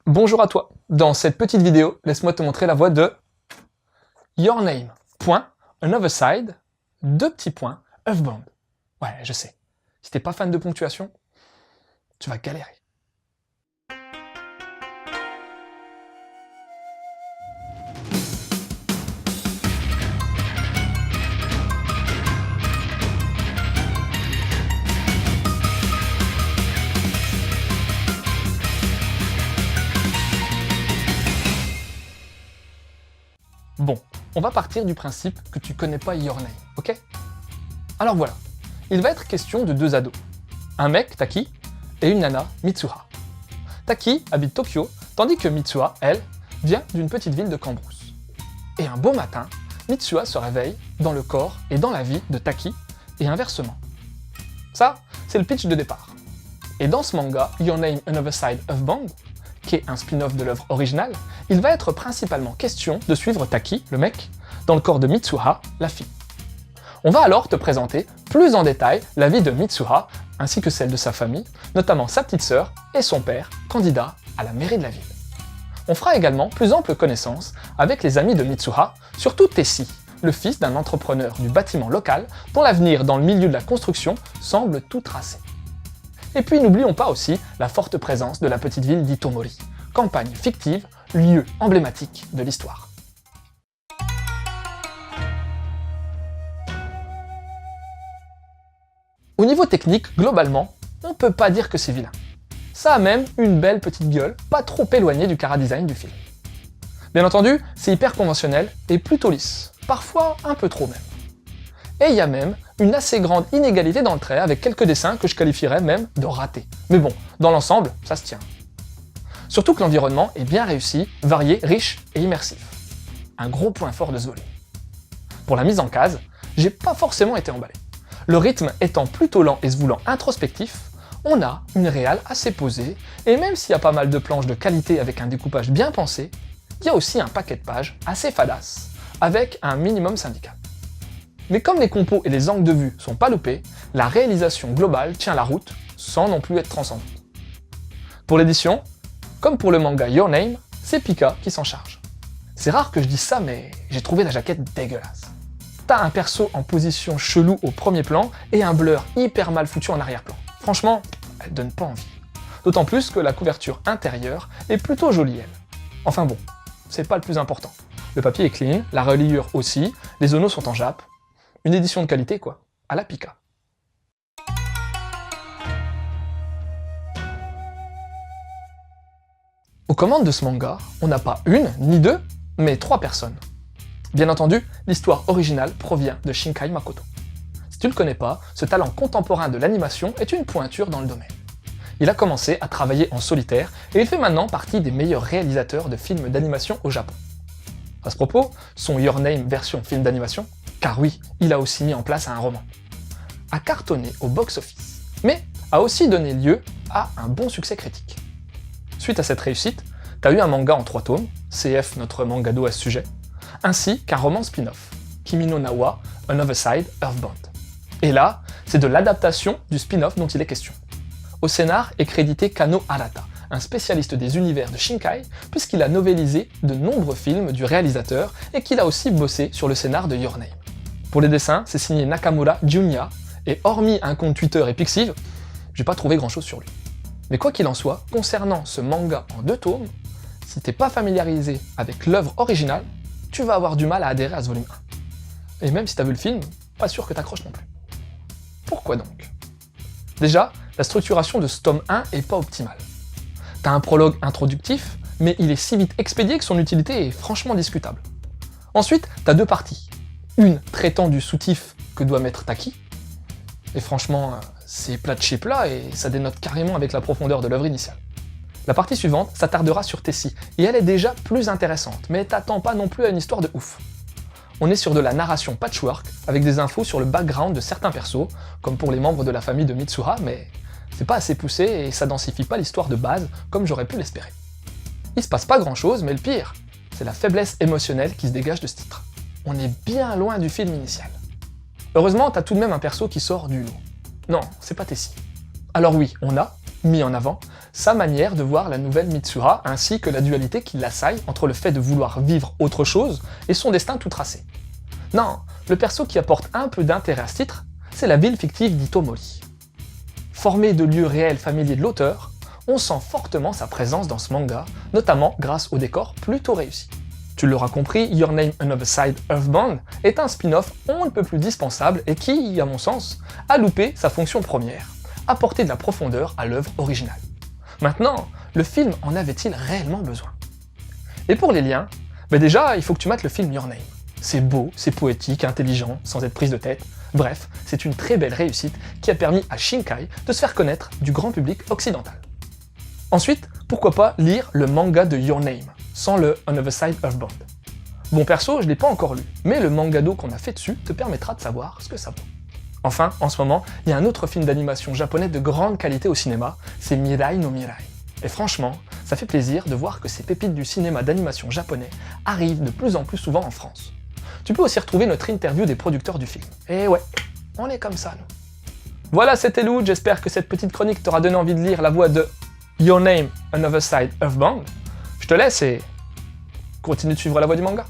Bonjour à toi. Dans cette petite vidéo, laisse-moi te montrer la voix de Your Name, point, Another Side, deux petits points, Earthbound. Ouais, je sais. Si t'es pas fan de ponctuation, tu vas galérer. Bon, on va partir du principe que tu connais pas Your Name, ok? Alors voilà, il va être question de deux ados. Un mec, Taki, et une nana, Mitsuha. Taki habite Tokyo, tandis que Mitsuha, elle, vient d'une petite ville de Cambrousse. Et un beau matin, Mitsuha se réveille dans le corps et dans la vie de Taki, et inversement. Ça, c'est le pitch de départ. Et dans ce manga, Your Name Another Side Earthbound, qui est un spin-off de l'œuvre originale, il va être principalement question de suivre Taki, le mec, dans le corps de Mitsuha, la fille. On va alors te présenter plus en détail la vie de Mitsuha, ainsi que celle de sa famille, notamment sa petite sœur et son père, candidat à la mairie de la ville. On fera également plus ample connaissance avec les amis de Mitsuha, surtout Tessie, le fils d'un entrepreneur du bâtiment local dont l'avenir dans le milieu de la construction semble tout tracé. Et puis n'oublions pas aussi la forte présence de la petite ville d'Itomori, campagne fictive, lieu emblématique de l'histoire. Au niveau technique, globalement, on peut pas dire que c'est vilain. Ça a même une belle petite gueule, pas trop éloignée du chara-design du film. Bien entendu, c'est hyper conventionnel et plutôt lisse, parfois un peu trop même. Et il y a même une assez grande inégalité dans le trait avec quelques dessins que je qualifierais même de ratés. Mais bon, dans l'ensemble, ça se tient. Surtout que l'environnement est bien réussi, varié, riche et immersif. Un gros point fort de ce volume. Pour la mise en case, j'ai pas forcément été emballé. Le rythme étant plutôt lent et se voulant introspectif, on a une réal assez posée, et même s'il y a pas mal de planches de qualité avec un découpage bien pensé, il y a aussi un paquet de pages assez fadasse, avec un minimum syndical. Mais comme les compos et les angles de vue sont pas loupés, la réalisation globale tient la route, sans non plus être transcendante. Pour l'édition, comme pour le manga Your Name, c'est Pika qui s'en charge. C'est rare que je dise ça, mais j'ai trouvé la jaquette dégueulasse. T'as un perso en position chelou au premier plan, et un blur hyper mal foutu en arrière-plan. Franchement, elle donne pas envie. D'autant plus que la couverture intérieure est plutôt jolie elle. Enfin bon, c'est pas le plus important. Le papier est clean, la reliure aussi, les zonos sont en jappe. Une édition de qualité quoi, à la Pika. Aux commandes de ce manga, on n'a pas une, ni deux, mais trois personnes. Bien entendu, l'histoire originale provient de Shinkai Makoto. Si tu le connais pas, ce talent contemporain de l'animation est une pointure dans le domaine. Il a commencé à travailler en solitaire et il fait maintenant partie des meilleurs réalisateurs de films d'animation au Japon. À ce propos, son Your Name version film d'animation, car oui, il a aussi mis en place un roman, a cartonné au box-office, mais a aussi donné lieu à un bon succès critique. Suite à cette réussite, t'as eu un manga en 3 tomes, CF notre mangado à ce sujet, ainsi qu'un roman spin-off, Kimi no Na wa Another Side Earthbound. Et là, c'est de l'adaptation du spin-off dont il est question. Au scénar est crédité Kano Arata, un spécialiste des univers de Shinkai, puisqu'il a novélisé de nombreux films du réalisateur et qu'il a aussi bossé sur le scénar de Your Name. Pour les dessins, c'est signé Nakamura Junya, et hormis un compte Twitter et Pixiv, j'ai pas trouvé grand chose sur lui. Mais quoi qu'il en soit, concernant ce manga en 2 tomes, si t'es pas familiarisé avec l'œuvre originale, tu vas avoir du mal à adhérer à ce volume 1. Et même si t'as vu le film, pas sûr que t'accroches non plus. Pourquoi donc? Déjà, la structuration de ce tome 1 est pas optimale. T'as un prologue introductif, mais il est si vite expédié que son utilité est franchement discutable. Ensuite, t'as 2 parties. Une traitant du soutif que doit mettre Taki, et franchement, c'est plat de chez plat et ça dénote carrément avec la profondeur de l'œuvre initiale. La partie suivante s'attardera sur Tessie, et elle est déjà plus intéressante, mais t'attends pas non plus à une histoire de ouf. On est sur de la narration patchwork, avec des infos sur le background de certains persos, comme pour les membres de la famille de Mitsuha, mais c'est pas assez poussé et ça densifie pas l'histoire de base comme j'aurais pu l'espérer. Il se passe pas grand chose, mais le pire, c'est la faiblesse émotionnelle qui se dégage de ce titre. On est bien loin du film initial. Heureusement, t'as tout de même un perso qui sort du lot. Non, c'est pas Tessie. Alors oui, on a, mis en avant sa manière de voir la nouvelle Mitsura ainsi que la dualité qui l'assaille entre le fait de vouloir vivre autre chose et son destin tout tracé. Non, le perso qui apporte un peu d'intérêt à ce titre, c'est la ville fictive d'Itomori. Formée de lieux réels familiers de l'auteur, on sent fortement sa présence dans ce manga, notamment grâce au décor plutôt réussi. Tu l'auras compris, Your Name Another Side Earthbound est un spin-off on ne peut plus dispensable et qui, à mon sens, a loupé sa fonction première, apporter de la profondeur à l'œuvre originale. Maintenant, le film en avait-il réellement besoin? Et pour les liens, déjà, il faut que tu mates le film Your Name. C'est beau, c'est poétique, intelligent, sans être prise de tête. Bref, c'est une très belle réussite qui a permis à Shinkai de se faire connaître du grand public occidental. Ensuite, pourquoi pas lire le manga de Your Name, sans le Another Side Earthbound. Bon perso, je l'ai pas encore lu, mais le mangado qu'on a fait dessus te permettra de savoir ce que ça vaut. Enfin, en ce moment, il y a un autre film d'animation japonais de grande qualité au cinéma, c'est Mirai no Mirai. Et franchement, ça fait plaisir de voir que ces pépites du cinéma d'animation japonais arrivent de plus en plus souvent en France. Tu peux aussi retrouver notre interview des producteurs du film. Et ouais, on est comme ça, nous. Voilà, c'était Lou, j'espère que cette petite chronique t'aura donné envie de lire la voix de Your Name, Another Side, Earthbound. Je te laisse et continue de suivre la voie du manga.